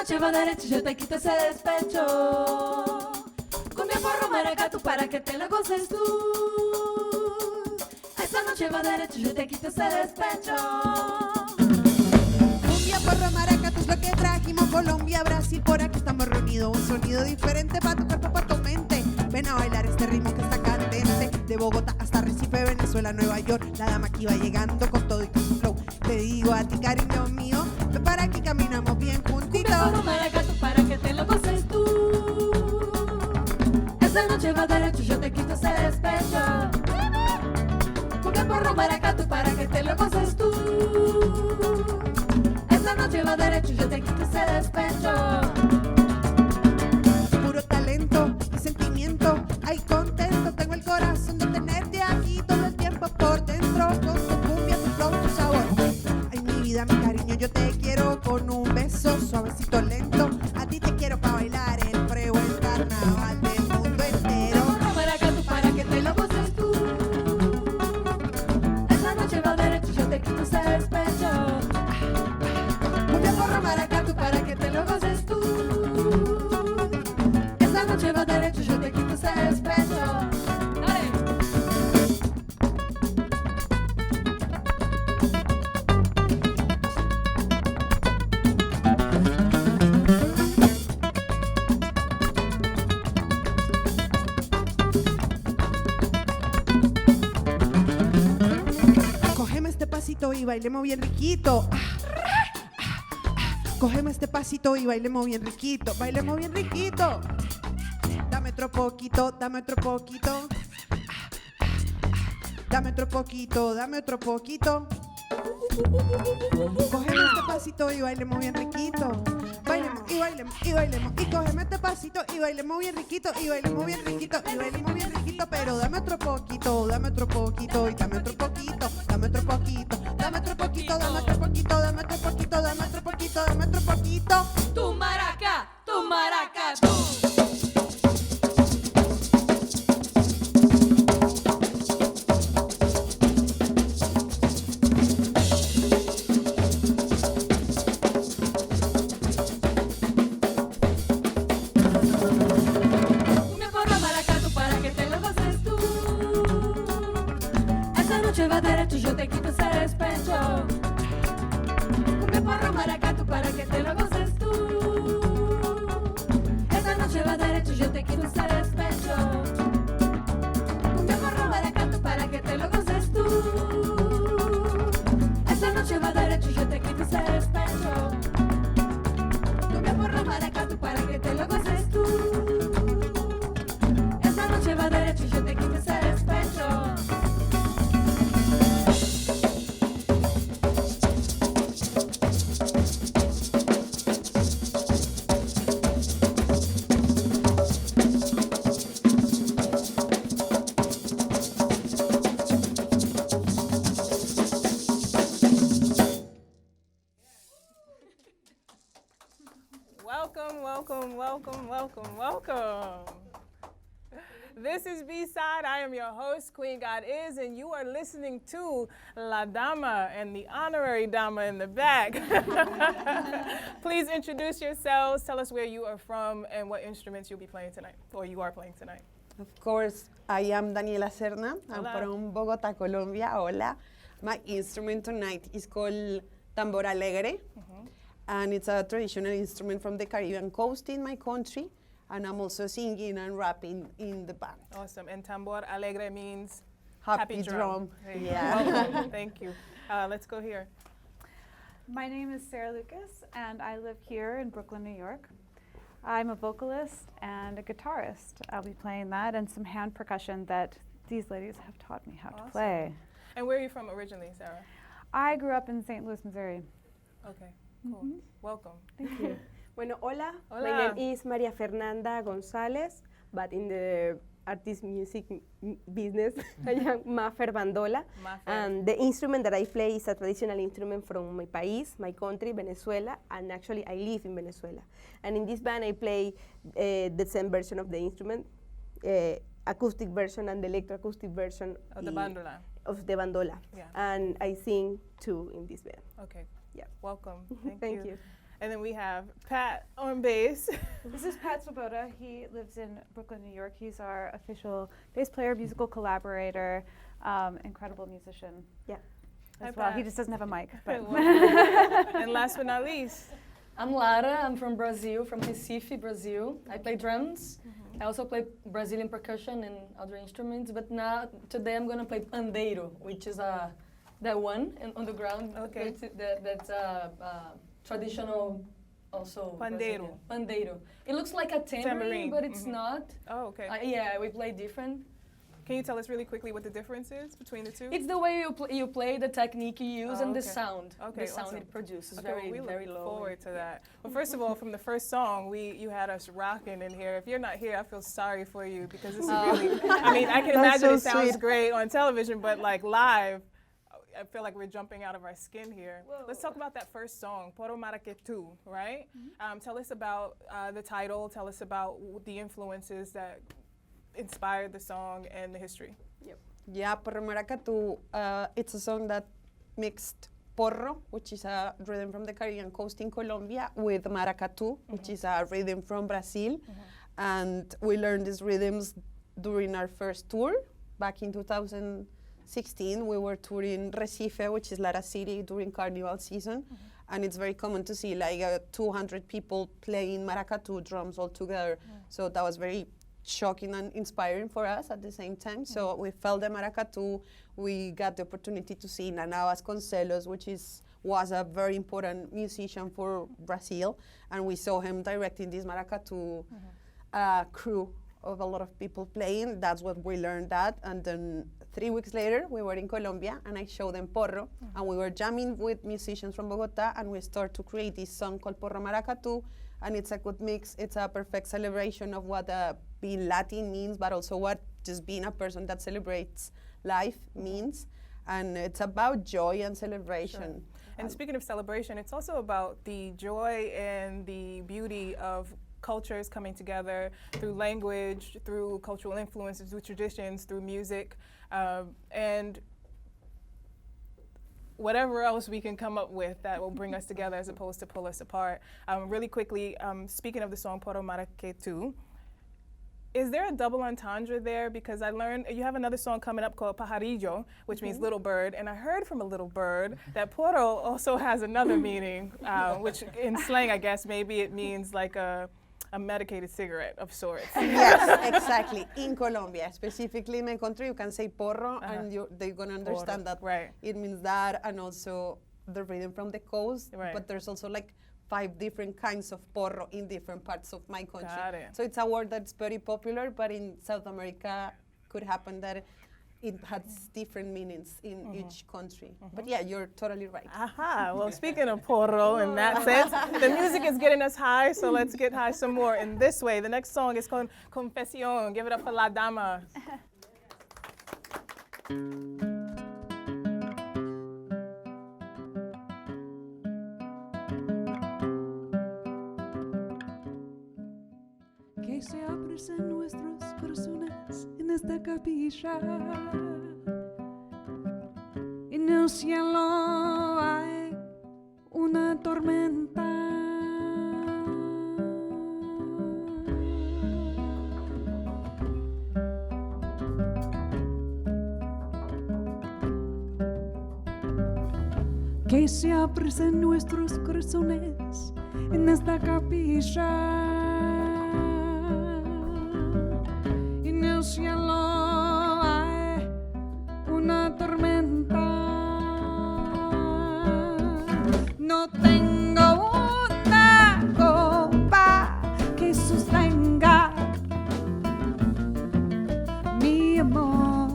noche va derecho, yo te quito ese despecho. Cumbia, porro, maracatu para que te lo goces tú. Esta noche va derecho, yo te quito ese despecho. Cumbia, porro, maracatu es lo que trajimos. Colombia, Brasil, por aquí estamos reunidos. Un sonido diferente para tu cuerpo, para tu mente. Ven a bailar este ritmo que está candente. De Bogotá hasta Recife, Venezuela, Nueva York. Ladama aquí va llegando con todo y con su flow. Te digo a ti, cariño mío, ven para aquí, caminamos bien juntitos. Cumbia, porro, maracatu para que te lo goces tú. Esta noche va derecho, yo te quito ese despecho. Cumbia, porro, maracatu para que te lo goces tú. Esta noche va derecho, yo te quito ese despecho. Puro talento y sentimiento. Ay, contento, tengo el corazón de tenerte aquí todo el tiempo por dentro. Con tu cumbia, tu flow, tu sabor. Ay, mi vida, mi cariño, yo te quiero con un beso suavecito, lento. A ti te quiero para bailar el freo, el carnaval del mundo entero. Porro, maracatu para que te lo goces tú. Esta noche va derecho, yo te quito ese despecho. Cumbia, porro, maracatu para que te lo goces tú. Esta noche va derecho, yo te quito ese despecho. Dale. Cógeme este pasito y bailemos bien riquito. Cógeme este pasito y bailemos bien riquito. Bailemos bien riquito. Dame otro poquito, dame otro poquito. Dame otro poquito, dame otro poquito. Cógeme este pasito y bailemos bien riquito. Bailemos y bailemos y bailemos. Y cógeme este pasito y bailemos bien riquito. Y bailemos bien riquito y bailemos bien riquito. Pero dame otro poquito, dame otro poquito. Y dame otro poquito, dame otro poquito. Dame otro poquito, dame otro poquito. Dame otro poquito, dame otro poquito. Dame otro poquito. Tu maraca, tu maracatu. Cumbia, porro, maracatu para que te lo goces tú. Esta noche va derecho, yo te quito ese despecho. Cumbia, porro, maracatu para que te lo goces tú. Esta noche va derecho, yo te quito ese despecho. Cumbia, porro, maracatu para que te lo goces tú. Esta noche va derecho, yo te quito ese despecho. Cumbia, porro, maracatu para que te lo goces tú. Esta noche va derecho, yo te quito ese despecho. Welcome, welcome, welcome, welcome, welcome. This is B-Side. I am your host, Queen God Is, and you are listening to Ladama and the honorary Dama in the back. Please introduce yourselves. Tell us where you are from and what instruments you'll be playing tonight, or you are playing tonight. Of course, I am Daniela Serna. I'm Hola. from Bogotá, Colombia. Hola. My instrument tonight is called tambor alegre, and it's a traditional instrument from the Caribbean coast in my country. And I'm also singing and rapping in the band. Awesome. And tambor alegre means Happy drum. There you Yeah. go. Welcome. Thank you. Let's go here. My name is Sara Lucas, and I live here in Brooklyn, New York. I'm a vocalist and a guitarist. I'll be playing that and some hand percussion that these ladies have taught me how to play. And where are you from originally, Sarah? I grew up in St. Louis, Missouri. Okay, cool. Welcome. Thank you. Bueno, hola. Hola. My name is Maria Fernanda González, but in the artist music business, I am Mafer Bandola. Mafer. And the instrument that I play is a traditional instrument from my país, my country, Venezuela, and actually I live in Venezuela. And in this band I play the same version of the instrument, acoustic version and the electroacoustic version Of the bandola. Of the bandola. Yeah. And I sing too in this band. Okay. Yeah. Welcome. Thank you. And then we have Pat on bass. This is Pat Swoboda. He lives in Brooklyn, New York. He's our official bass player, musical collaborator, incredible musician. Yeah. As Hi, well. Pat. He just doesn't have a mic. But And last but not least, I'm Lara. I'm from Brazil, from Recife, Brazil. I play drums. I also play Brazilian percussion and other instruments. But now, today, I'm gonna play pandeiro, which is that one on the ground. Okay. That's traditional, also. Pandeiro. Brazilian. Pandeiro. It looks like a tambourine, but it's not. oh, okay. Yeah, we play different. Can you tell us really quickly what the difference is between the two? It's the way you play, the technique you use, Oh, and the okay. sound. Okay, The sound awesome. it produces. Okay, well, we very look low. forward to that. Well, first of all, from the first song, you had us rocking in here. If you're not here, I feel sorry for you because this is really, I mean, I can That's imagine so it sounds sweet. great on television, but like live, I feel like we're jumping out of our skin here. Whoa. Let's talk about that first song, Porro Maracatu, right? Tell us about the title, tell us about the influences that inspired the song and the history. Yeah, Porro Maracatu, it's a song that mixed porro, which is a rhythm from the Caribbean coast in Colombia, with maracatu, which is a rhythm from Brazil. And we learned these rhythms during our first tour. Back in 2016, we were touring Recife, which is Lara City, during carnival season. And it's very common to see like 200 people playing maracatu drums all together. So that was very shocking and inspiring for us at the same time. So we felt the maracatu. We got the opportunity to see Nana Vasconcelos, which was a very important musician for Brazil, and we saw him directing this maracatu crew of a lot of people playing. That's what we learned that, and then 3 weeks later we were in Colombia, and I showed them porro, and we were jamming with musicians from Bogota, and we started to create this song called Porro Maracatu. And it's a good mix. It's a perfect celebration of what being Latin means, but also what just being a person that celebrates life means. And it's about joy and celebration. And speaking of celebration, it's also about the joy and the beauty of cultures coming together through language, through cultural influences, through traditions, through music, and whatever else we can come up with that will bring us together as opposed to pull us apart. Really quickly, speaking of the song Porro Maracatu, is there a double entendre there? Because I learned you have another song coming up called Pajarillo, which means little bird, and I heard from a little bird that porro also has another meaning, which in slang, I guess, maybe it means like a medicated cigarette of sorts. Yes, exactly. In Colombia, specifically in my country, you can say porro, and they're gonna understand that Right. it means that, and also the rhythm from the coast. Right. But there's also like 5 different kinds of porro in different parts of my country. Got it. So it's a word that's very popular, but in South America, could happen that it has different meanings in each country. But yeah, you're totally right. Aha, well, speaking of porro in that sense, the music is getting us high, so let's get high some more in this way. The next song is called Confesión. Give it up for Ladama. Que se abren nuestros corazones en esta capilla. En el cielo hay una tormenta. Que se abren nuestros corazones en esta capilla. En el cielo hay una tormenta. No tengo una copa que sostenga mi amor.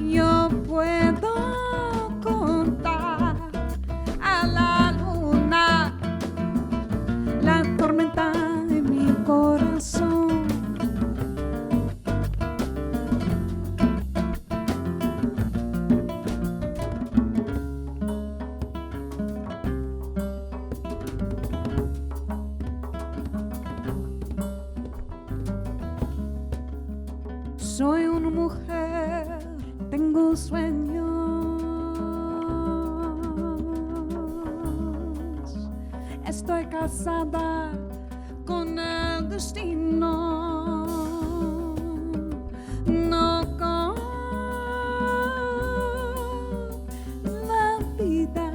Yo puedo contar a la luna la tormenta de mi corazón. tengo sueños, estoy casada con el destino, no con la vida,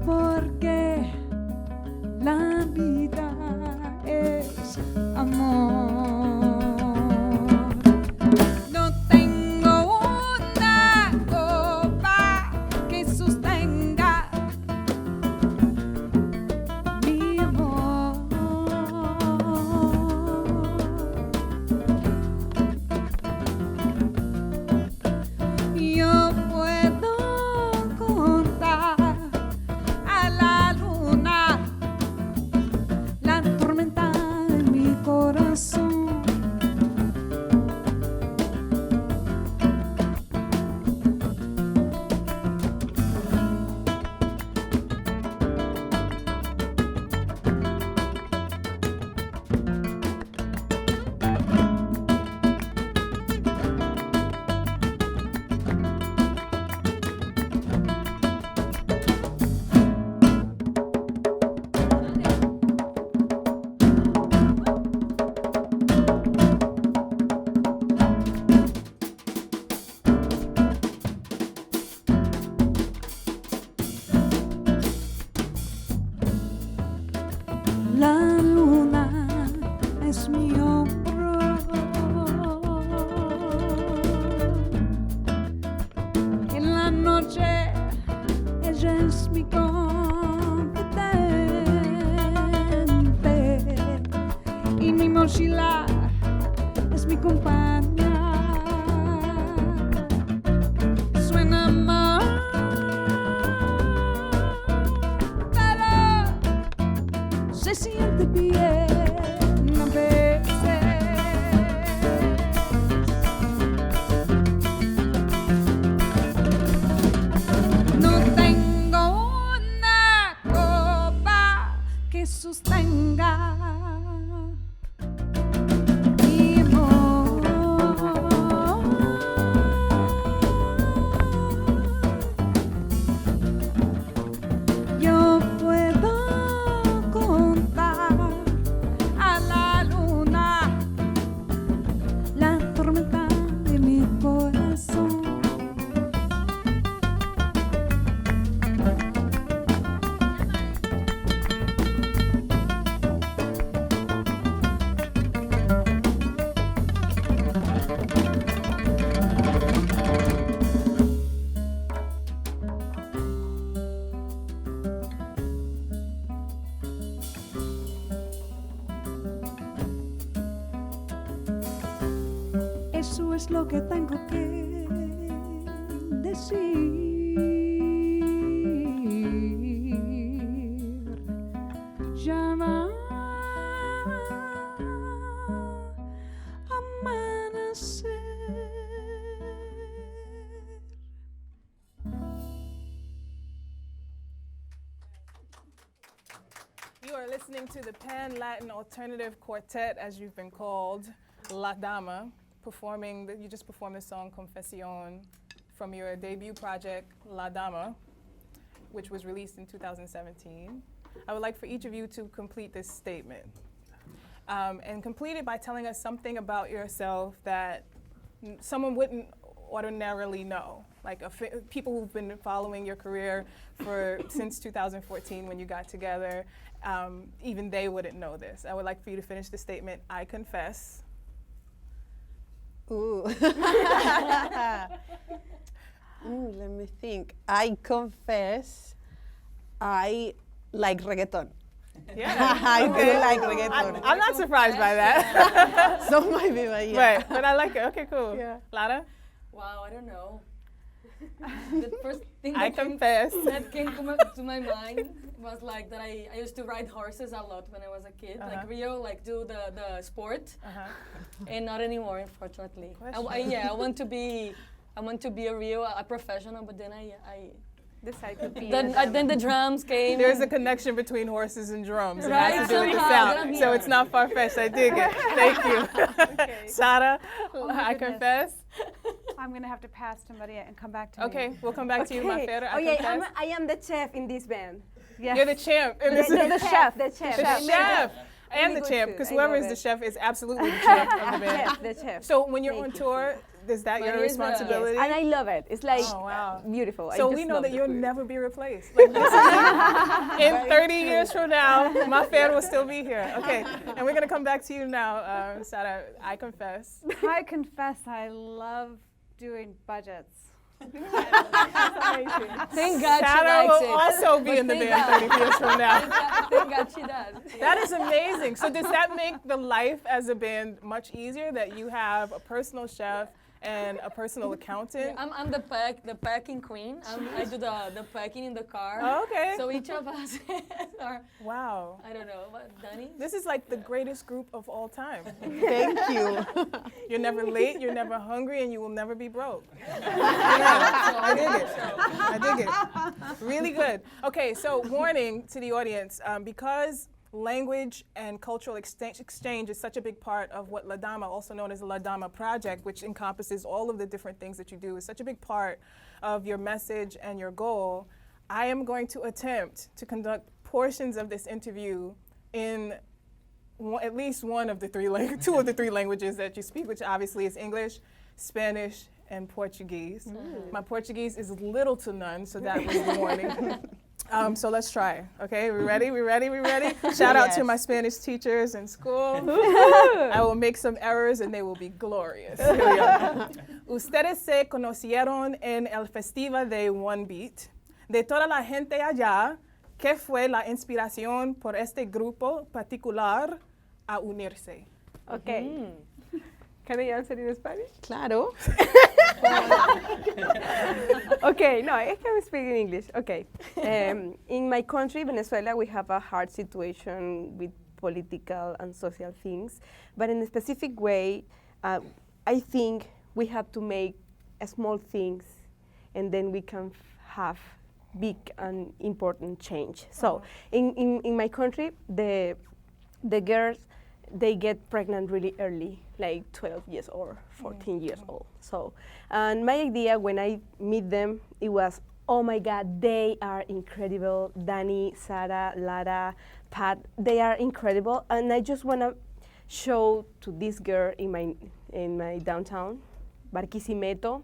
porque la vida es amor. No tengo una copa que sostenga mi amor. Yo puedo contar a la luna la tormenta en mi corazón. La luna es mi hombro, en la noche ella es mi confidente y mi mochila es mi compañía. Suena mal, pero se siente bien a veces. No tengo una copa que sostenga mi amor. Yo puedo contar a la luna la tormenta de mi corazón. Eso es lo que tengo que decir. Ya va a amanecer. You are listening to the Pan-Latin Alternative Quartet, as you've been called, Ladama, you just performed the song Confesión from your debut project, Ladama, which was released in 2017. I would like for each of you to complete this statement. And complete it by telling us something about yourself that someone wouldn't ordinarily know. Like people who've been following your career since 2014 when you got together, even they wouldn't know this. I would like for you to finish the statement, I confess. Ooh. Let me think. I confess I like reggaeton. Yeah. I do like reggaeton. I'm not surprised by that. So might be, but yeah. Right, but I like it. Okay, cool. Yeah. Lara? Wow, I don't know. The first thing I confess. that came to my mind was like that I used to ride horses a lot when I was a kid, like Rio, like do the sport, and not anymore, unfortunately. I want to be a Rio, a professional, but then I This side could be. Then the drums came. There's a connection between horses and drums. It Right, has to do with the somehow, sound. then So I'm it's not far-fetched. I dig it. Thank you. Sara, my I goodness. confess. I'm gonna have to pass to Maria and come back to me. Okay, we'll come back to you, Mafer. I Oh yeah, confess. I am the chef in this band. Yes. You're the champ. in this- The chef. The chef. And the Really good champ, food. because I whoever love is the it. chef is absolutely the champ of the band. Chef, the chef. So when you're Thank on you. tour, is that your Maria is the- responsibility? And I love it. It's like Oh, wow. beautiful. So I we just know love that the you'll food. never be replaced. Like this is, in 30 years from now, Mafer will still be here. Okay, and we're gonna come back to you now, Sara. I confess. I confess I love doing budgets. Thank God Sara she likes will it. also be in the Thank band 30 years from now. Thank God she does. That is amazing. So does that make the life as a band much easier that you have a personal chef and a personal accountant? I'm the packing queen. I do the packing in the car. Oh, okay. So each of us are, Wow. I don't know, what, Danny? This is like the greatest group of all time. Thank you. You're never late, you're never hungry, and you will never be broke. Yeah, I dig it. I dig it. Really good. Okay, so warning to the audience, because language and cultural exchange is such a big part of what Ladama, also known as the Ladama Project, which encompasses all of the different things that you do, is such a big part of your message and your goal. I am going to attempt to conduct portions of this interview in at least one of the two of the three languages that you speak, which obviously is English, Spanish, and Portuguese. My Portuguese is little to none, so that was the warning. So let's try, okay? We ready? Shout out to my Spanish teachers in school. I will make some errors and they will be glorious. Here we go. Ustedes se conocieron en el festival de One Beat. De toda la gente allá, ¿qué fue la inspiración por este grupo particular a unirse? Okay. Can I answer in Spanish? Claro. Okay, no, I can speak in English. Okay. In my country, Venezuela, we have a hard situation with political and social things. But in a specific way, I think we have to make small things and then we can have big and important change. So in my country, the girls, they get pregnant really early, like 12 years or 14 years old. So, and my idea when I meet them, it was, oh my God, they are incredible. Danny, Sara, Lara, Pat, they are incredible. And I just want to show to this girl in my downtown, Barquisimeto,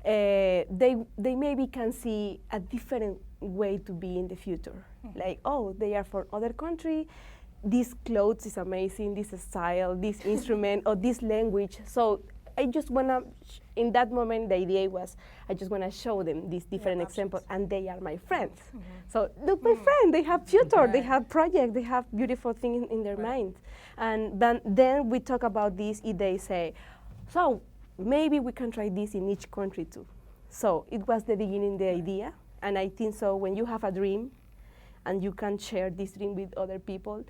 they maybe can see a different way to be in the future. Like, oh, they are from other country. This clothes is amazing, this style, this instrument, or this language. So I just want to, in that moment, the idea was, I just want to show them these different examples, and they are my friends. So look, my friend, they have future, they have project, they have beautiful things in their mind. And then we talk about this, and they say, so maybe we can try this in each country too. So it was the beginning, the idea, and I think so when you have a dream, and you can share this dream with other people,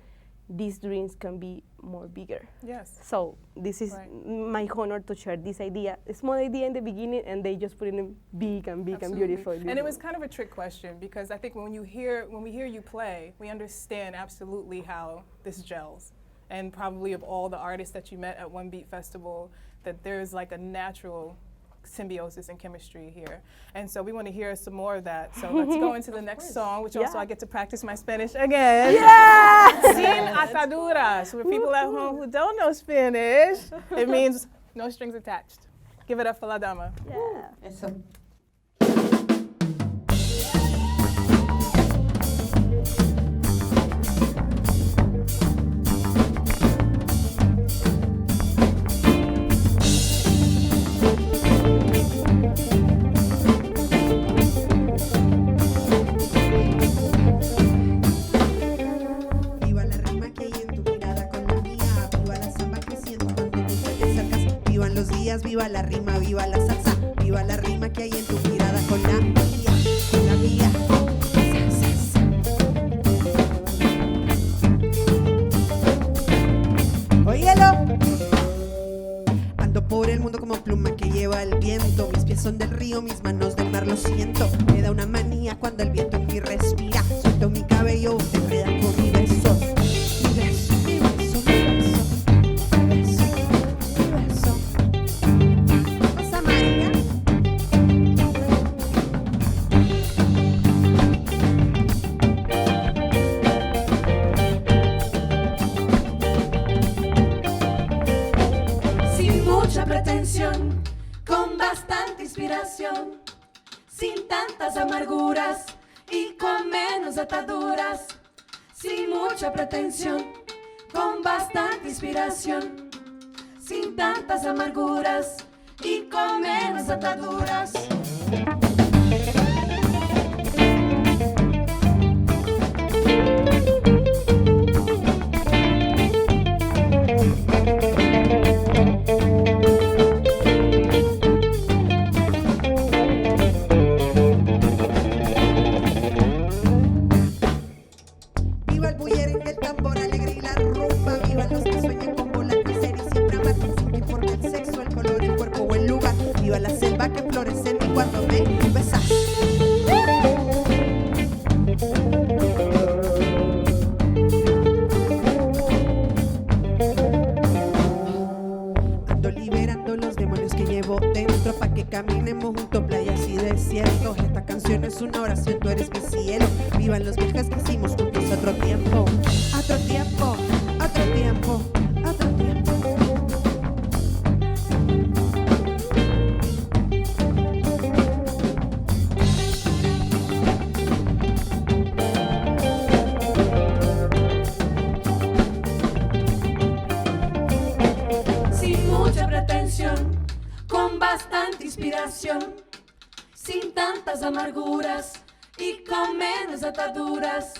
these dreams can be more bigger. Yes. So this is my honor to share this idea, a small idea in the beginning, and they just put it in big and big and beautiful. And it was kind of a trick question because I think when we hear you play, we understand absolutely how this gels. And probably of all the artists that you met at One Beat Festival, that there's like a natural symbiosis and chemistry here. And so we want to hear some more of that. So let's go into the next song, which also I get to practice my Spanish again. Sin ataduras. For people at home who don't know Spanish, it means no strings attached. Give it up for Ladama. Eso. Viva la rima que hay en tu mirada con la mía. Viva la samba que siento cuando tú te acercas. Vivan los días, viva la rima, viva la salsa. Viva la rima que hay en tu mirada con la mía. Con la mía. Óyelo. Ando por el mundo como pluma que lleva el viento. Mis pies son del río, mis manos del mar, lo siento. Me da una manía cuando el viento en mí respira. Suelto mi cabello, te enreda con mi beso. Mi beso, mi beso, mi beso. Mi beso, mi beso. Rosa María. Sin mucha pretensión, con bastante inspiración, sin tantas amarguras y con menos ataduras. Sin mucha pretensión, con bastante inspiración, sin tantas amarguras y con menos ataduras. Viva el bullerengue, el tambor alegre y la rumba. Viva los que sueñan con volar, crecer y siempre amar, sin que importe el sexo, el color, el cuerpo o el lugar. Viva la selva que florece en mí cuando me besas. Ando liberando los demonios que llevo dentro, pa' que caminemos juntos, playas y desiertos. Esta canción es una oración, tú eres mi cielo. Vivan los viajes que hicimos juntos otro tiempo. Otro tiempo, otro tiempo, otro tiempo. Sin mucha pretensión, con bastante inspiración, sin tantas amarguras y con menos ataduras.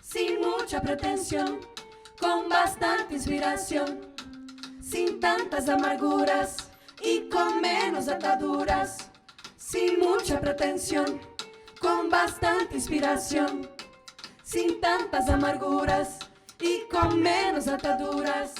Sin mucha pretensión, con bastante inspiración, sin tantas amarguras y con menos ataduras. Sin mucha pretensión, con bastante inspiración, sin tantas amarguras y con menos ataduras.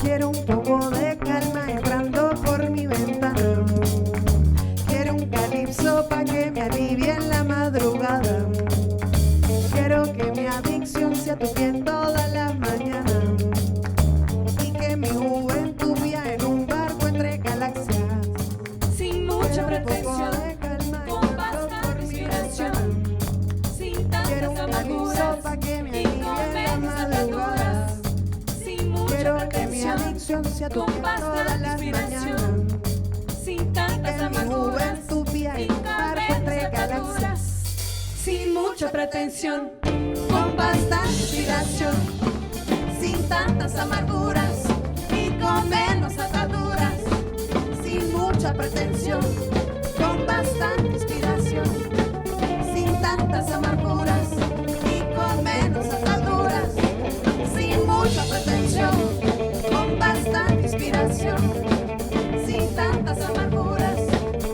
Quiero un poco de calma entrando por mi ventana. Quiero un calipso pa' que me alivie en la madrugada. Quiero que mi adicción sea tu piel todas las mañanas. Y que mi juventud viaje en un barco entre galaxias. Sin mucha Quiero un poco pretensión, de calma con entrando bastante por mi inspiración, ventana. sin Quiero tantas un calipso amarguras pa' que me y alivie con en la menos madrugada. ataduras. Sin mucha Quiero que mi pretensión, adicción sea tu con piel todas bastante las inspiración, mañanas. sin tantas Que mi amarguras juventud viaje y en un con barco menos entre ataduras. galaxias. Sin mucha pretensión, con bastante inspiración, sin tantas amarguras y con menos ataduras. Sin mucha pretensión, con bastante inspiración, sin tantas amarguras y con menos ataduras. Sin mucha pretensión, con bastante inspiración, sin tantas amarguras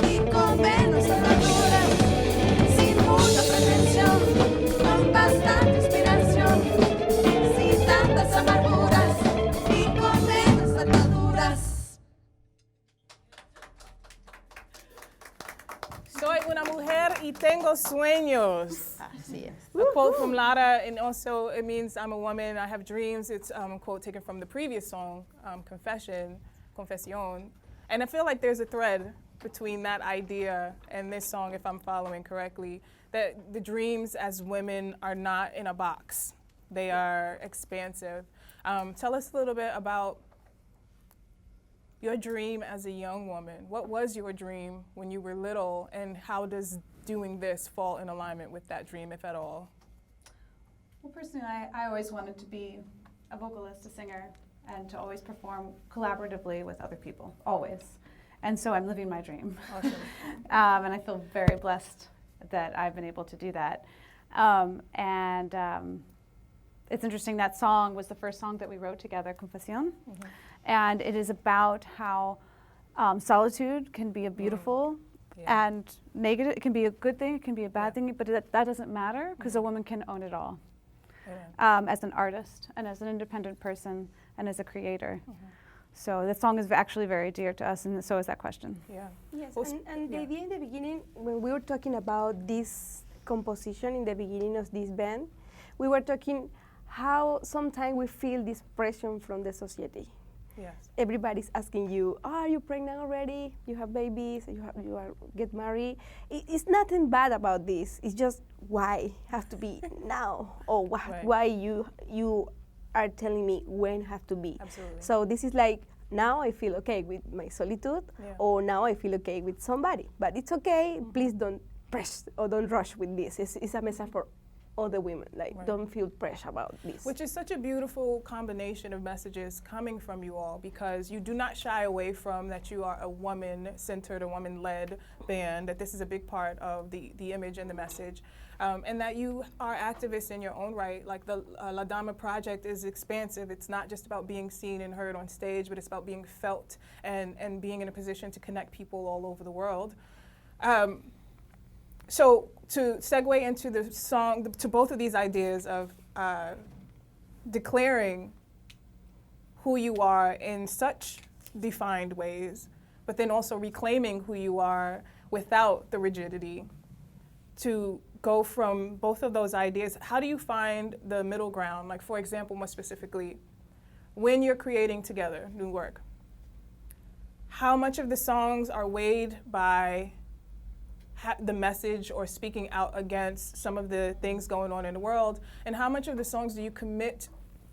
y con menos ataduras. Sin mucha pretensión, con bastante inspiración, sin tantas amarguras y con menos ataduras. Soy una mujer y tengo sueños. Así es. A quote from Lara, and also it means I'm a woman, I have dreams. It's a quote taken from the previous song, Confesión. And I feel like there's a thread between that idea and this song, if I'm following correctly, that the dreams as women are not in a box. They are expansive. Tell us a little bit about your dream as a young woman. What was your dream when you were little, and how does doing this fall in alignment with that dream, if at all? Well, personally, I always wanted to be a vocalist, a singer, and to always perform collaboratively with other people, always. And so I'm living my dream. Awesome. And I feel very blessed that I've been able to do that. It's interesting, that song was the first song that we wrote together, Confesión. And it is about how solitude can be a beautiful And negative, it can be a good thing, it can be a bad thing, but that doesn't matter because a woman can own it all. As an artist and as an independent person and as a creator. So the song is actually very dear to us, and so is that question. Yes, and the idea in the beginning, when we were talking about this composition in the beginning of this band, we were talking how sometimes we feel this pressure from the society. Yes. Everybody's asking you, are you pregnant already? You have babies, you are get married. It's nothing bad about this. It's just why have to be now, or why you are telling me when have to be. Absolutely. So this is like, now I feel okay with my solitude, or now I feel okay with somebody. But it's okay, please don't press or don't rush with this. It's a message for all the women, like don't feel pressure about this. Which is such a beautiful combination of messages coming from you all, because you do not shy away from that you are a woman-centered, a woman-led band, that this is a big part of the image and the message, and that you are activists in your own right. Like the Ladama project is expansive. It's not just about being seen and heard on stage, but it's about being felt and being in a position to connect people all over the world. So to segue into the song, to both of these ideas of declaring who you are in such defined ways, but then also reclaiming who you are without the rigidity, to go from both of those ideas, how do you find the middle ground? Like, for example, more specifically, when you're creating together new work, how much of the songs are weighed by the message or speaking out against some of the things going on in the world, and how much of the songs do you commit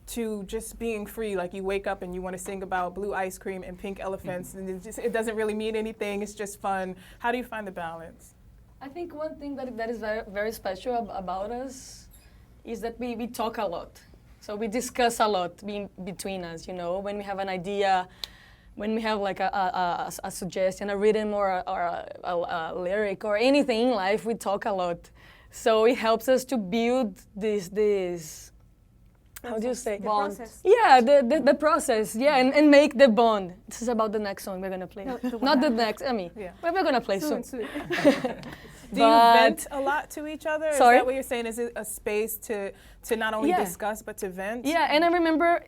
to just being free, like you wake up and you want to sing about blue ice cream and pink elephants, and it doesn't really mean anything, it's just fun. How do you find the balance? I think one thing that is very, very special about us is that we talk a lot. So we discuss a lot between us, you know, when we have an idea, when we have like a suggestion, a rhythm or a lyric or anything in life, we talk a lot. So it helps us to build this how do you say? Bond. Process. Yeah, the process, and make the bond. This is about the next song we're gonna play. No, not the next, but we're gonna play soon. Do you vent a lot to each other? Sorry? Is that what you're saying? Is it a space to not only discuss, but to vent? Yeah, and I remember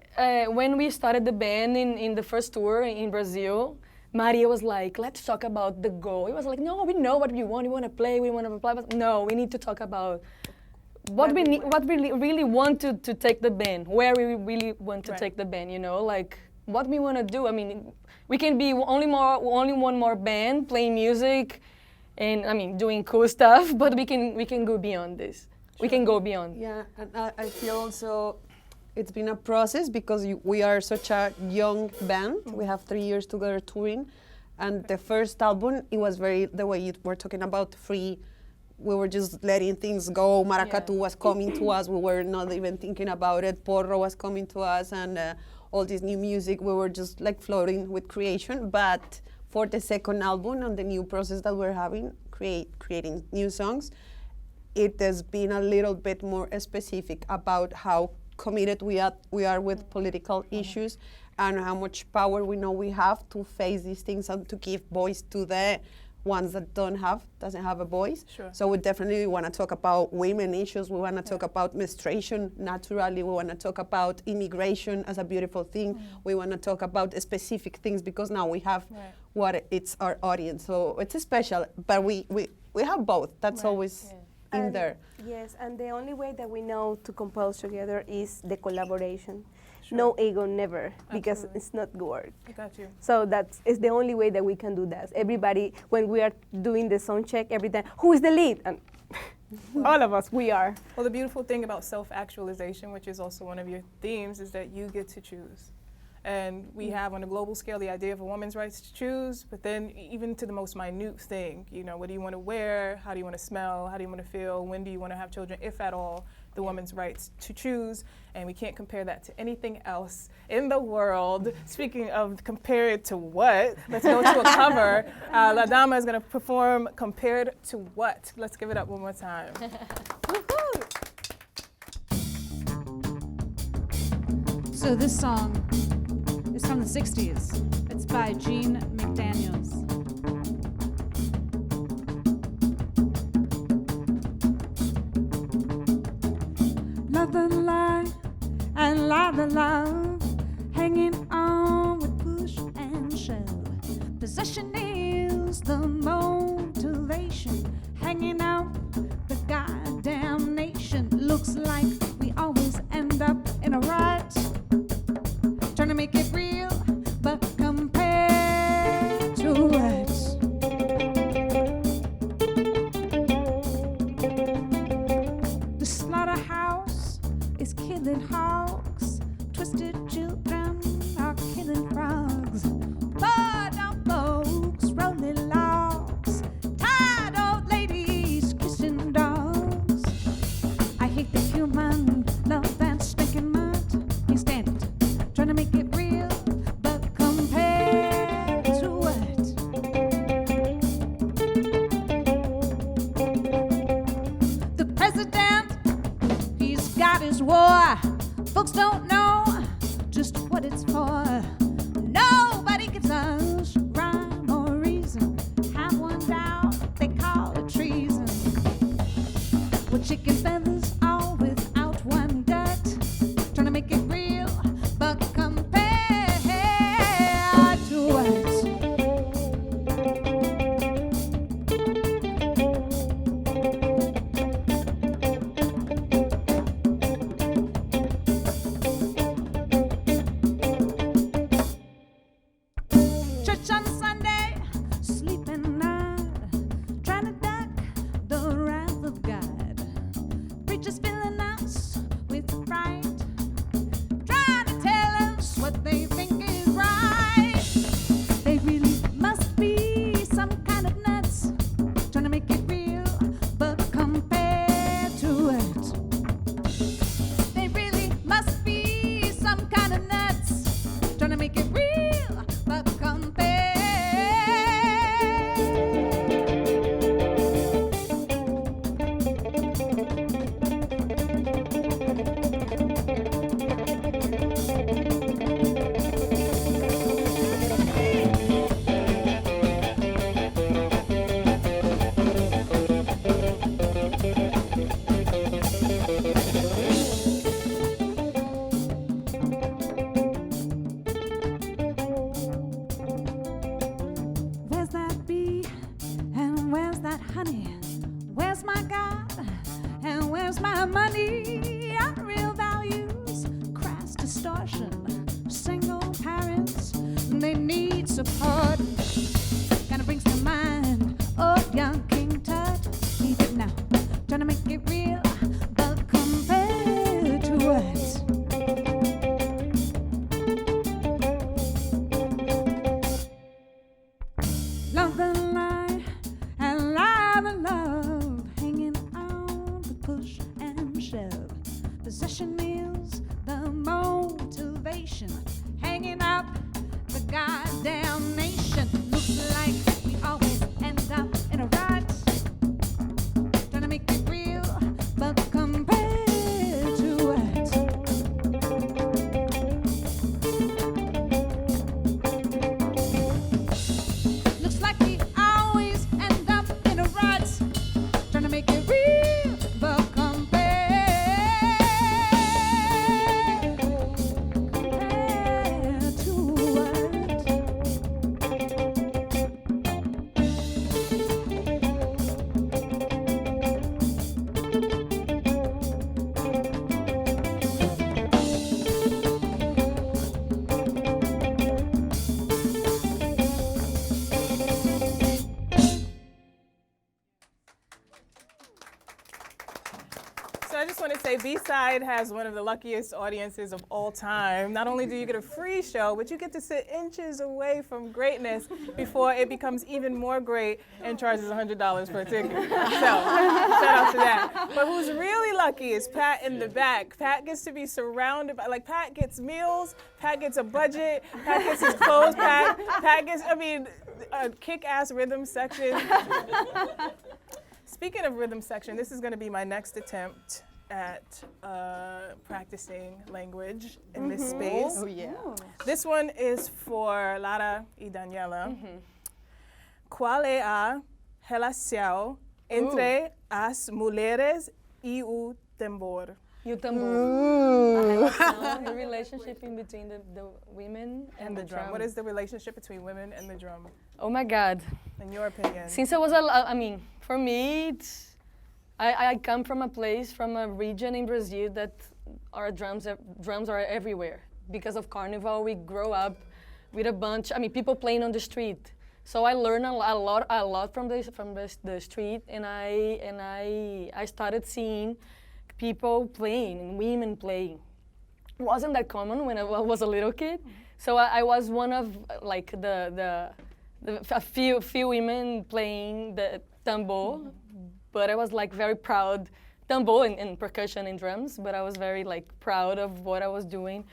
when we started the band in the first tour in Brazil, Maria was like, let's talk about the goal. It was like, no, we know what we want to play, we want to play, but no, we need to talk about what we really want to take the band, where we really want to take the band, you know, like what we want to do. I mean, we can be only one more band playing music, and doing cool stuff, but we can go beyond this. Sure. We can go beyond. Yeah, and I feel also it's been a process because we are such a young band. We have 3 years together touring, and the first album, it was very the way you were talking about, free. We were just letting things go. Maracatu was coming to us. We were not even thinking about it. Porro was coming to us, and all this new music. We were just like floating with creation, but for the second album and the new process that we're having, creating new songs, it has been a little bit more specific about how committed we are with political issues and how much power we know we have to face these things and to give voice to the ones that doesn't have a voice. Sure. So we definitely want to talk about women issues. We want to talk about menstruation naturally. We want to talk about immigration as a beautiful thing. We want to talk about specific things because now we have what it's our audience. So it's special, but we have both. That's always in there. Yes, and the only way that we know to compose together is the collaboration. Sure. No ego, never, because it's not work. I got you. So it's the only way that we can do that. Everybody, when we are doing the sound check, every time, who is the lead? And all of us, we are. Well, the beautiful thing about self-actualization, which is also one of your themes, is that you get to choose. And we have on a global scale the idea of a woman's rights to choose, but then even to the most minute thing, you know, what do you want to wear? How do you want to smell? How do you want to feel? When do you want to have children, if at all? The woman's rights to choose, and we can't compare that to anything else in the world. Speaking of compare it to what, let's go to a cover. Ladama is going to perform Compared to What. Let's give it up one more time. So this song is from the 60s. It's by Gene McDaniels. lot of love hanging on with push and shove. Possession is the motivation, hanging out the goddamn nation. Looks like we always end up in a rut, trying to make it real, but compared to what? The slaughterhouse is killing hogs, twisted children are killing frogs. Bored out folks rolling logs, tired old ladies kissing dogs. I hate the human love and stinking mud. Can't stand it, trying to make it real, but compared to what? The president, he's got his war. Folks don't know just what it's for. Nobody gives us rhyme or reason. Have one down, they call it treason. With chicken feathers all without one gut, trying to make it real, but compared to what? Church on Sunday, sleeping night, trying to duck the wrath of God. Preachers filling us with fright, trying to tell us what they think is right. They really must be some kind of nuts, trying to make it real, but compared to it. They really must be some kind of nuts, trying to make it real, but compared. Where's that bee and where's that honey? Where's my God and where's my money? Unreal values, crass distortion. Single parents, they need support. Kinda brings to mind old young King Tut. Leave it now, trying to make it real, but compared to what? Love the lie and lie the love, hanging on the push and shove. Possession is the motivation, hanging up the goddamn nation. Looks like we always end up in a rut, trying to make it real, but compared to what? Looks like we always end up in a rut, trying to make it real, but compared to what? So I just want to say B-Side has one of the luckiest audiences of all time. Not only do you get a free show, but you get to sit inches away from greatness before it becomes even more great and charges $100 per ticket. So shout out to that. But who's really lucky is Pat in the back. Pat gets to be surrounded by, like, Pat gets meals, Pat gets a budget, Pat gets his clothes packed, Pat gets, I mean, a kick-ass rhythm section. Speaking of rhythm section, this is going to be my next attempt at practicing language in this space. Oh, yeah. This one is for Lara y Daniela. ¿Cuál é a relação entre as mulheres e o tambor? You tambor. The relationship in between the women And the drum. What is the relationship between women and the drum, Oh my God. in your opinion? Since I was, for me, I come from a place, from a region in Brazil that our drums are everywhere. Because of Carnival, we grow up with a bunch, people playing on the street. So I learned a lot from the street, and I started seeing people playing, women playing. Wasn't that common when I was a little kid. So I was one of like a few women playing the tambor, but I was like very proud, tambor and percussion and drums, but I was very like proud of what I was doing.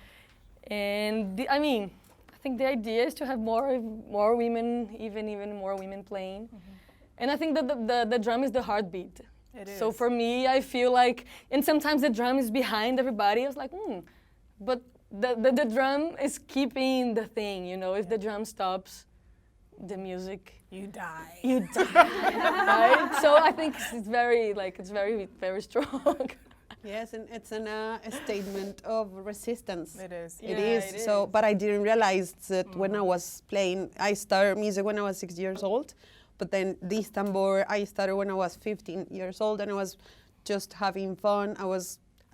And I think the idea is to have more women, even more women playing. And I think that the drum is the heartbeat. It is. So for me, I feel like, and sometimes the drum is behind everybody. I was like, but the drum is keeping the thing, If the drum stops, the music, You die. right? So I think it's very, very strong. Yes, and it's a statement of resistance. It is. It Yeah, is. it So, is. but I didn't realize that when I was playing, I started music when I was 6 years old, but then this tambor I started when I was 15 years old, and I was just having fun.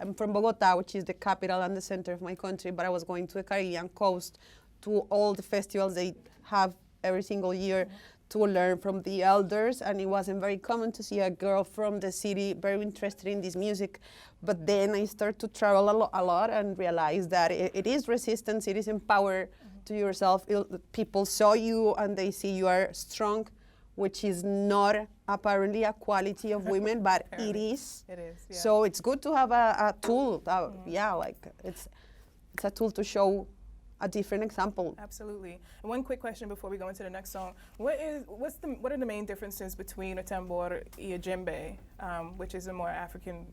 I'm from Bogota, which is the capital and the center of my country, but I was going to the Caribbean coast to all the festivals they have every single year to learn from the elders, and it wasn't very common to see a girl from the city very interested in this music. But then I started to travel a lot and realize that it is resistance, it is empower to yourself. People saw you and they see you are strong, which is not apparently a quality of women, but it is. It is. Yeah. So it's good to have a tool. It's a tool to show a different example. Absolutely. And one quick question before we go into the next song: what are the main differences between a tambor and a djembe, which is a more African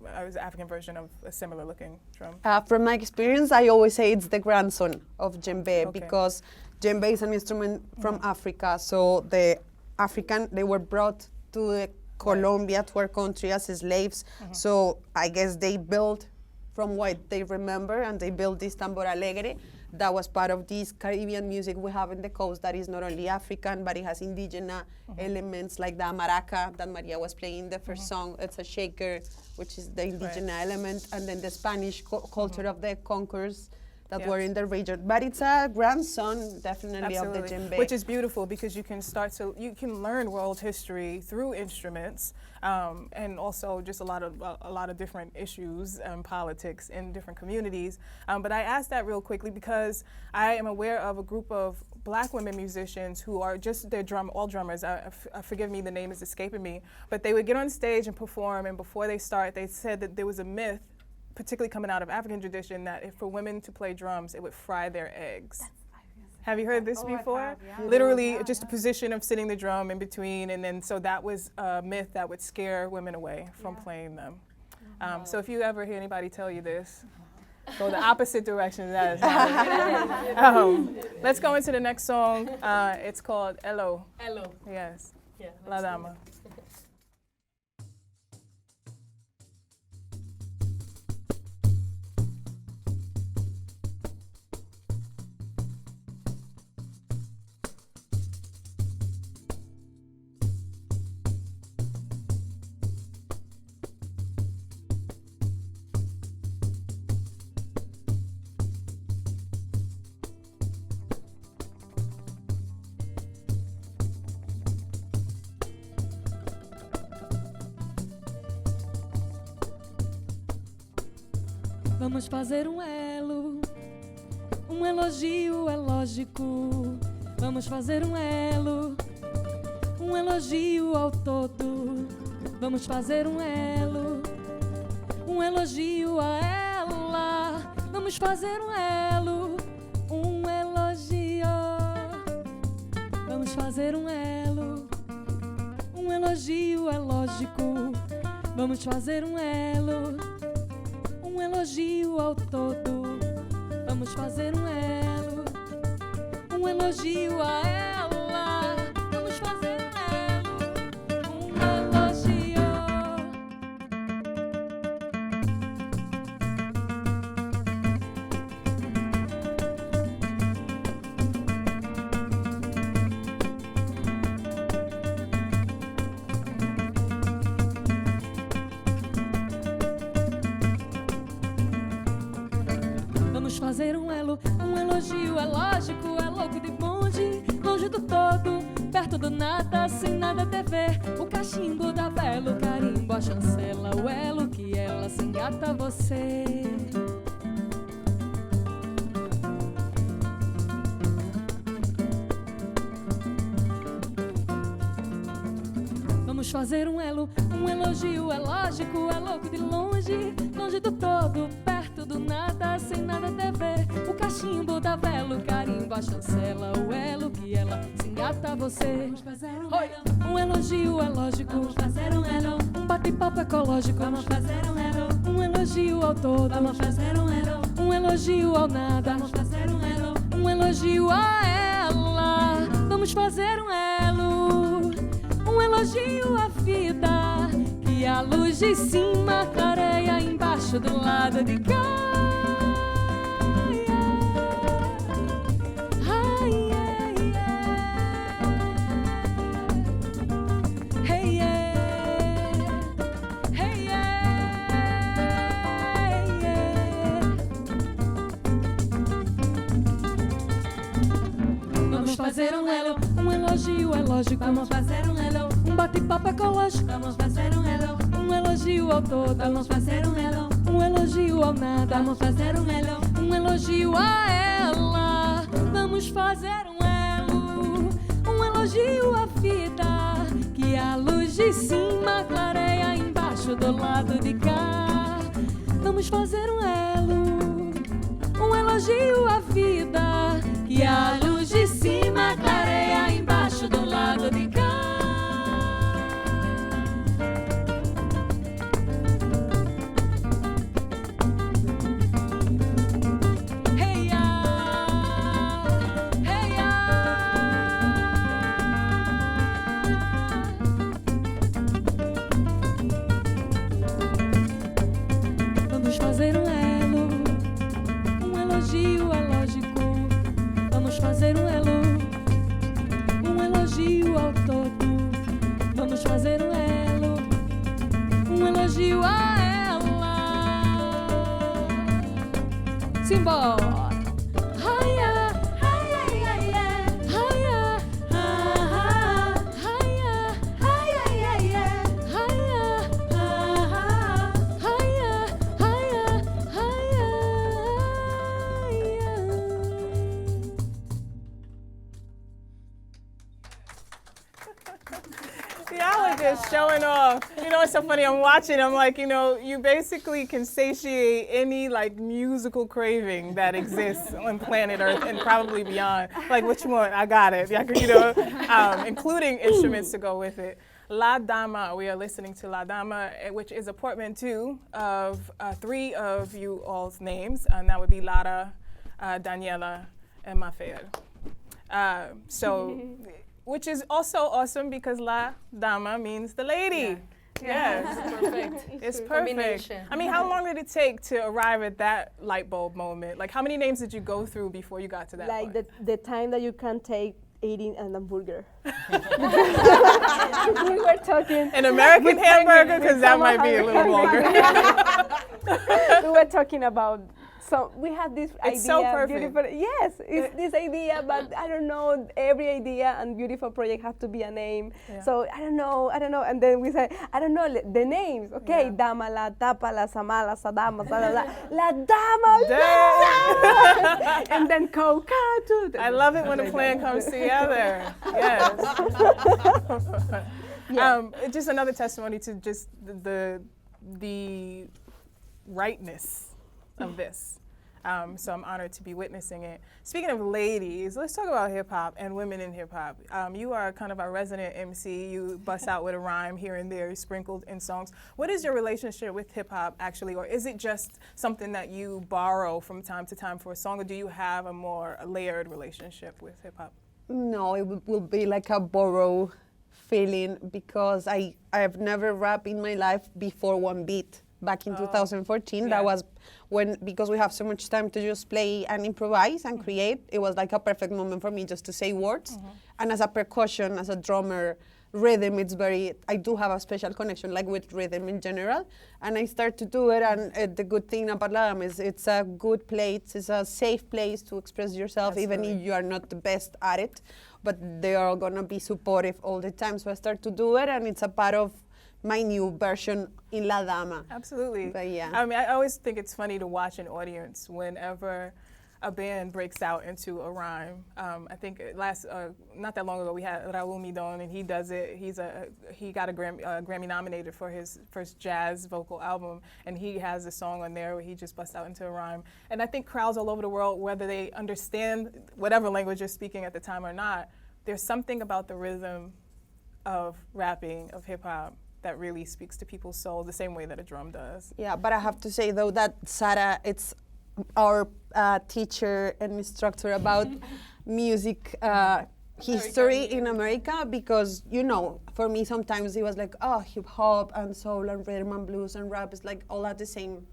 version of a similar looking drum? From my experience, I always say it's the grandson of djembe, because djembe is an instrument from Africa. So the African, they were brought to Colombia, to our country as slaves. So I guess they built from what they remember, and they built this tambor alegre. That was part of this Caribbean music we have in the coast that is not only African, but it has indigenous elements like the maraca that Maria was playing the first song. It's a shaker, which is the indigenous element, and then the Spanish culture of the conquerors that were in the region. But it's a grandson, definitely, of the djembe. Which is beautiful, because you can learn world history through instruments, and also just a lot of different issues and politics in different communities. But I asked that real quickly because I am aware of a group of Black women musicians who are just all drummers. Forgive me, the name is escaping me. But they would get on stage and perform, and before they start, they said that there was a myth, particularly coming out of African tradition, that if for women to play drums, it would fry their eggs. Have you heard this before? Literally, just a position of sitting the drum in between, and then so that was a myth that would scare women away from playing them. So if you ever hear anybody tell you this, go the opposite direction. That is let's go into the next song. It's called Elo. Hello. Yes. Yeah. Ladama. Vamos fazer um elo, um elogio é lógico. Vamos fazer um elo, um elogio ao todo. Vamos fazer um elo, um elogio a ela. Vamos fazer um elo, um elogio. Vamos fazer um elo, um elogio é lógico. Vamos fazer um elo, um elogio ao todo. Vamos fazer um elo, um elogio a ela. Vamos fazer um elo, um elogio. fazer um elo, um elogio é lógico, é louco de longe, longe do todo, perto do nada, sem nada dever. O cachimbo da vela, o carimbo, a chancela, o elo que ela se engata a você. Vamos fazer um elo, um elogio é lógico, é louco de longe, longe do todo, perto do nada, sem nada dever. O cachimbo da vela, o carimbo, a chancela, o elo que ela se engata a você. Vamos fazer um elo, Um elogio é lógico, vamos fazer um elo, um bate-papo ecológico. vamos fazer um elo, Um elogio ao todo, vamos fazer um elo, um elogio ao nada, vamos fazer um elo, um elogio a ela. Vamos fazer um elo, um elogio à vida, que a luz de cima clareia embaixo do lado de cá. Ai, ai, ai. Hey, yeah. Hey, yeah. Yeah. Vamos fazer um elo, um elogio é lógico. vamos fazer um elo, Um bate-papo ecológico, vamos fazer um elo, um elogio ao todo, vamos fazer um elo, um elogio ao nada, vamos fazer um elo, um elogio a ela. Vamos fazer um elo, um elogio à vida, que a luz de cima clareia embaixo do lado de cá. Vamos fazer um elo, um elogio à vida, que a luz de cima clareia embaixo do lado de cá. Hey, ah, hey, Vamos fazer um elo, um elogio é lógico. Vamos fazer um elo, um elogio ao todo. Vamos fazer um elo, um elogio a ela. Simbora! Haia, haia, haia, haia, haia, haia, haia, Y'all are just showing off. You know, it's so funny. I'm watching. I'm like, you know, you basically can satiate any like musical craving that exists on planet Earth and probably beyond. Like, what you want? I got it. You know, including instruments to go with it. Ladama. We are listening to Ladama, which is a portmanteau of three of you all's names, and that would be Lara, Daniela, and Mafer. Which is also awesome because La Dama means the lady. Yeah. Yes. Perfect. It's perfect. Combination. I mean, how long did it take to arrive at that light bulb moment? Like, how many names did you go through before you got to that Like point? the time that you can take eating an hamburger. We were talking. An American hamburger? Because that might be a little longer. We were talking about. So we have this It's idea, so perfect. beautiful. Yes, it's this idea, but I don't know. Every idea and beautiful project has to be a name. Yeah. So I don't know. And then we say, I don't know the names. Okay, Yeah. Dama, la Tapa, la Sama, la Sadama, la Dama, Dang. and then Coca too. I love it when a plan comes together. Yes. Just another testimony to just the rightness of this. So I'm honored to be witnessing it. Speaking of ladies, let's talk about hip hop and women in hip hop. You are kind of our resident MC. You bust out with a rhyme here and there, sprinkled in songs. What is your relationship with hip hop actually, or is it just something that you borrow from time to time for a song, or do you have a more layered relationship with hip hop? No, it will be like a borrow feeling because I've never rapped in my life before one beat. Back in 2014, yeah. that was when, because we have so much time to just play and improvise and create, it was like a perfect moment for me just to say words. And as a percussion, as a drummer, rhythm, I do have a special connection like with rhythm in general, and I start to do it, and the good thing about Ladama is it's a good place, it's a safe place to express yourself, even if you are not the best at it, but they are gonna be supportive all the time. So I start to do it, and it's a part of my new version in Ladama. Absolutely. But yeah. I mean, I always think it's funny to watch an audience whenever a band breaks out into a rhyme. I think not that long ago we had Raul Midon, and he does it. He got a Grammy nominated for his first jazz vocal album, and he has a song on there where he just busts out into a rhyme. And I think crowds all over the world, whether they understand whatever language you're speaking at the time or not, there's something about the rhythm of rapping, of hip hop, that really speaks to people's souls the same way that a drum does. Yeah, but I have to say though that Sara, it's our teacher and instructor about music history in America, because for me sometimes it was like, oh, hip hop and soul and rhythm and blues and rap is like all at the same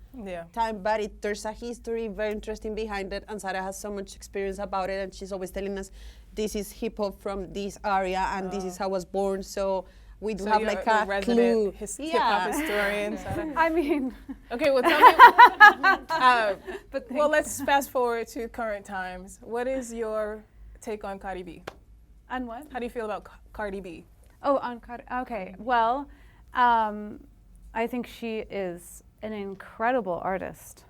time, but there's a history very interesting behind it, and Sara has so much experience about it, and she's always telling us this is hip hop from this area and this is how I was born. So we do have like a clue. Hip-hop historian. I mean. Okay, well, tell me. Well, let's fast forward to current times. What is your take on Cardi B? On what? How do you feel about Cardi B? Oh, on Cardi. Okay. Well, I think she is an incredible artist.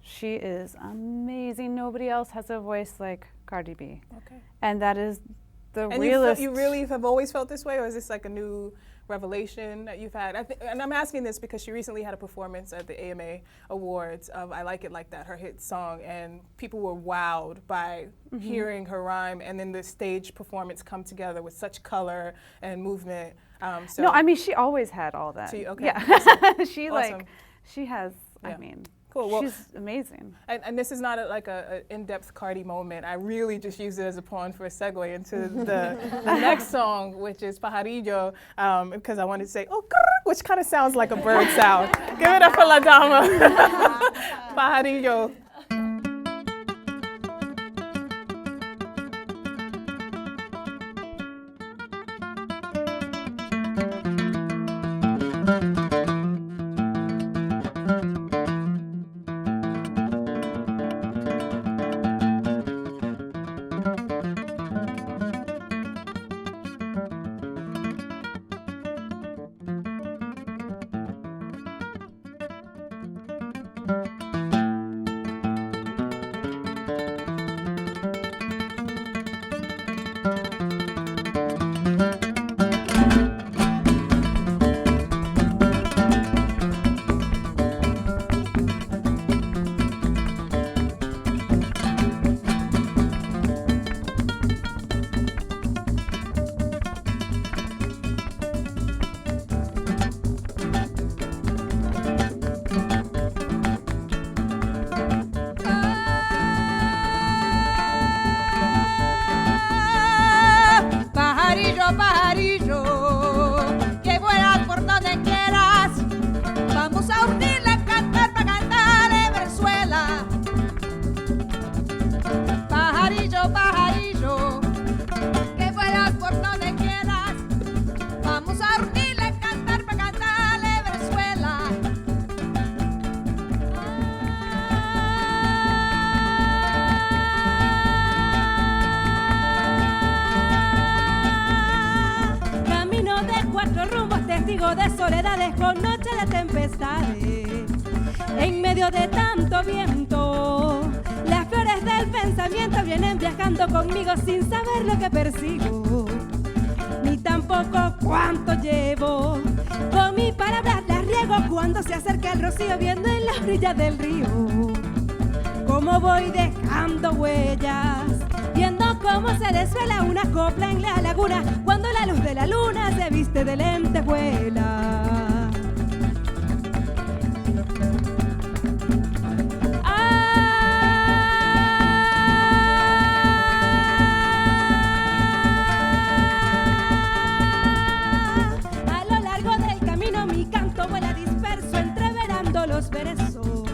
She is amazing. Nobody else has a voice like Cardi B. Okay. And that is the realist. You really have always felt this way, or is this like a new revelation that you've had? And I'm asking this because she recently had a performance at the AMA Awards of I Like It Like That, her hit song, and people were wowed by hearing her rhyme and then the stage performance come together with such color and movement. No, I mean, she always had all that. Okay. Yeah. Awesome. She has, yeah. I mean. Cool. Well, she's amazing. And this is not like a in-depth Cardi moment. I really just use it as a pawn for a segue into the next song, which is Pajarillo, because I wanted to say, oh, which kind of sounds like a bird sound. Give it up for Ladama. Pajarillo. De soledades con noche de tempestades, en medio de tanto viento, las flores del pensamiento vienen viajando conmigo sin saber lo que persigo, ni tampoco cuánto llevo. Con mis palabras las riego cuando se acerca el rocío, viendo en la orilla del río cómo voy dejando huellas, viendo cómo se desvela una copla en la laguna cuando la luz de la luna se viste de lentejuela. A lo largo del camino mi canto vuela disperso, entreverando los versos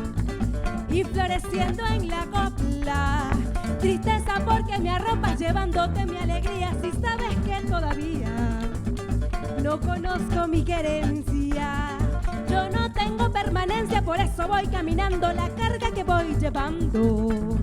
y floreciendo en la copla. Tristeza porque me arropas llevándote mi alegría, si sabes que todavía no conozco mi querencia. Yo no tengo permanencia, por eso voy caminando. La carga que voy llevando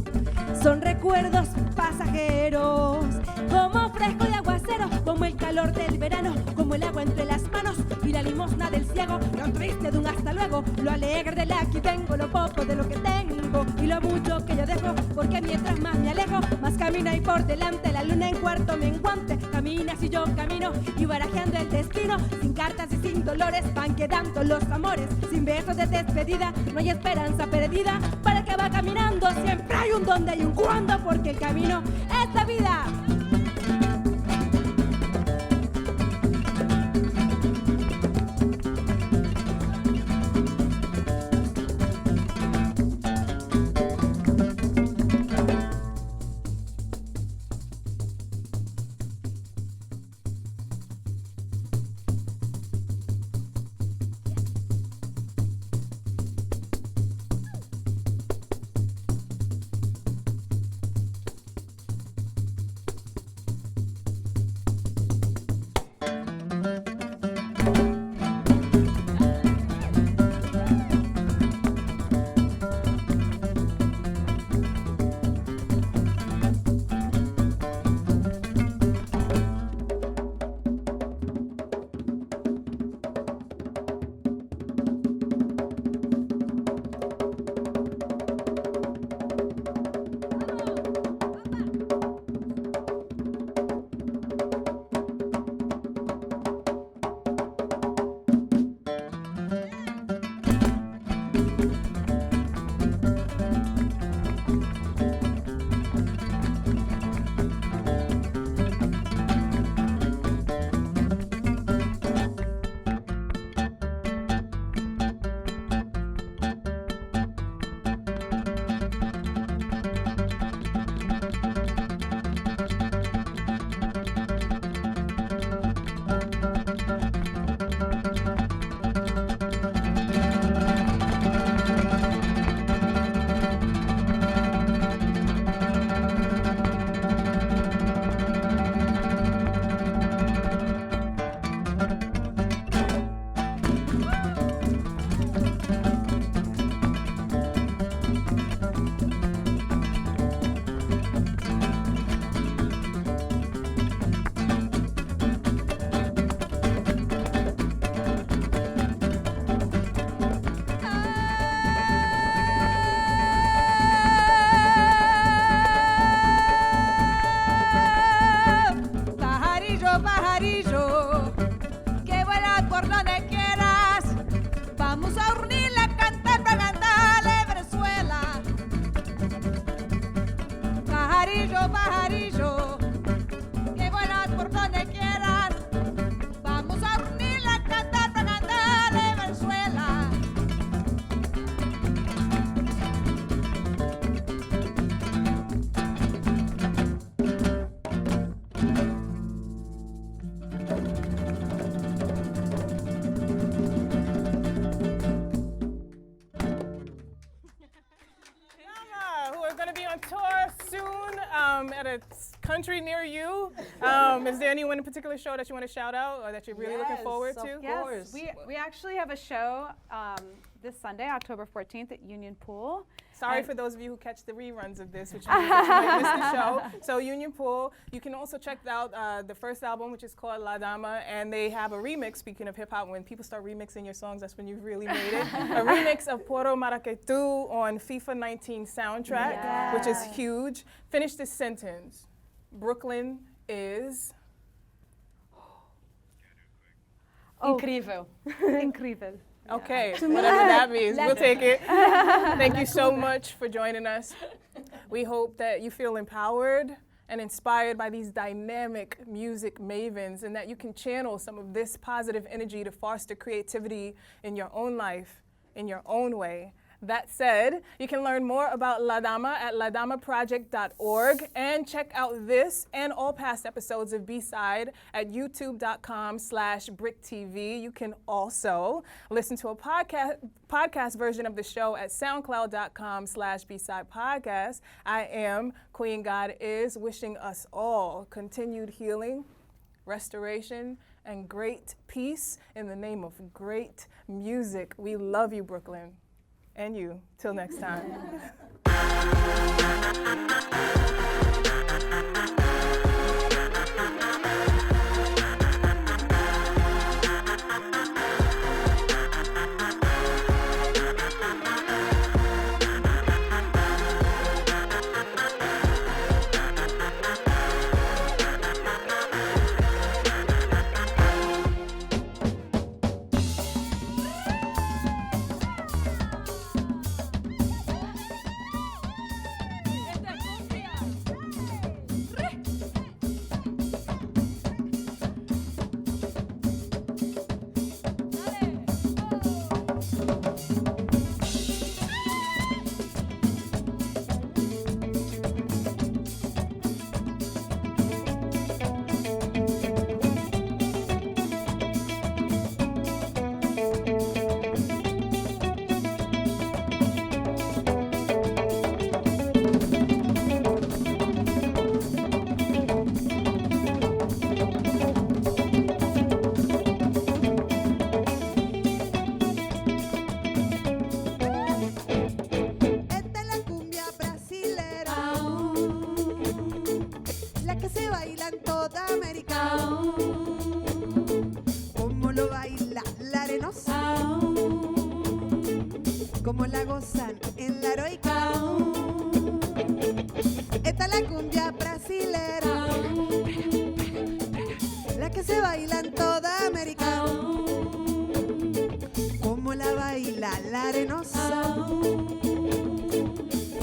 son recuerdos pasajeros, como fresco de aguacero, como el calor del verano, como el agua entre las manos y la limosna del ciego. Lo triste de un hasta luego, lo alegre del aquí tengo, lo poco de lo que tengo y lo mucho que yo dejo, porque mientras más me alejo, más camina y por delante la luna en cuarto menguante. Caminas y yo camino y barajeando el destino, sin cartas y sin dolores van quedando los amores. Sin besos de despedida no hay esperanza perdida. Para el que va caminando siempre hay un donde y un cuándo, porque el camino es la vida. Pajarillo, que vuelas por donde quieras. Vamos a unirla a cantar para cantar de Venezuela. Who are going to be on tour soon at a country near you. Is there anyone in particular show that you want to shout out or that you're really looking forward to? Yes, we actually have a show this Sunday, October 14th at Union Pool. Sorry for those of you who catch the reruns of this, which means that you might miss the show. So Union Pool, you can also check out the first album, which is called Ladama, and they have a remix, speaking of hip-hop, when people start remixing your songs, that's when you've really made it. A remix of Porro Maracatu on FIFA 19 soundtrack, which is huge. Finish this sentence. Brooklyn is... Incrível. Incrível. Okay, whatever that means, we'll take it. Thank you so much for joining us. We hope that you feel empowered and inspired by these dynamic music mavens, and that you can channel some of this positive energy to foster creativity in your own life, in your own way. That said, you can learn more about Ladama at ladamaproject.org and check out this and all past episodes of B-Side at youtube.com/BRICTV. You can also listen to a podcast version of the show at soundcloud.com/B-Side-Podcast. I am Queen God Is, wishing us all continued healing, restoration, and great peace in the name of great music. We love you, Brooklyn. And you. Till next time. como la gozan en la heroica. Esta es la cumbia brasilera, la que se baila en toda América, como la baila la arenosa,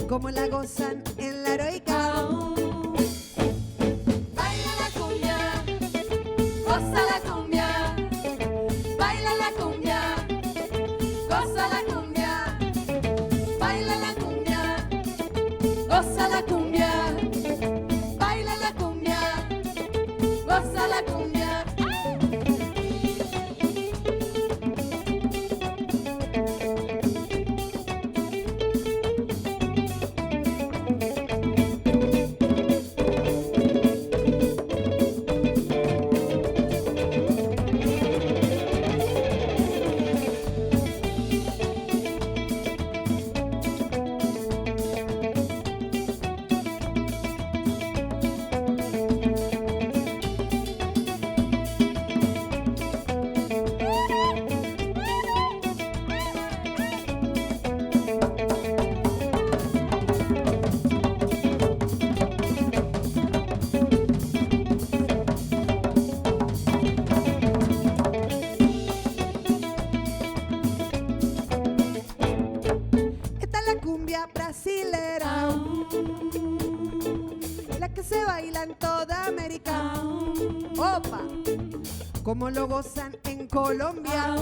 como la gozan en la heroica. Baila la cumbia, goza la cumbia, baila la cumbia, goza la cumbia, baila la cumbia, goza la cumbia, baila la cumbia, goza la cumbia. Brasilera, la que se baila en toda América. Opa, como lo gozan en Colombia,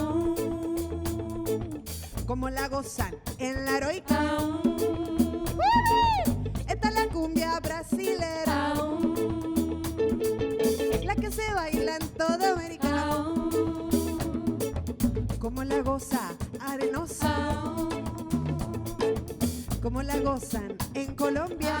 como la gozan en la heroica. Esta es la cumbia brasilera, la que se baila en toda América, como la goza arenosa, como la gozan en Colombia.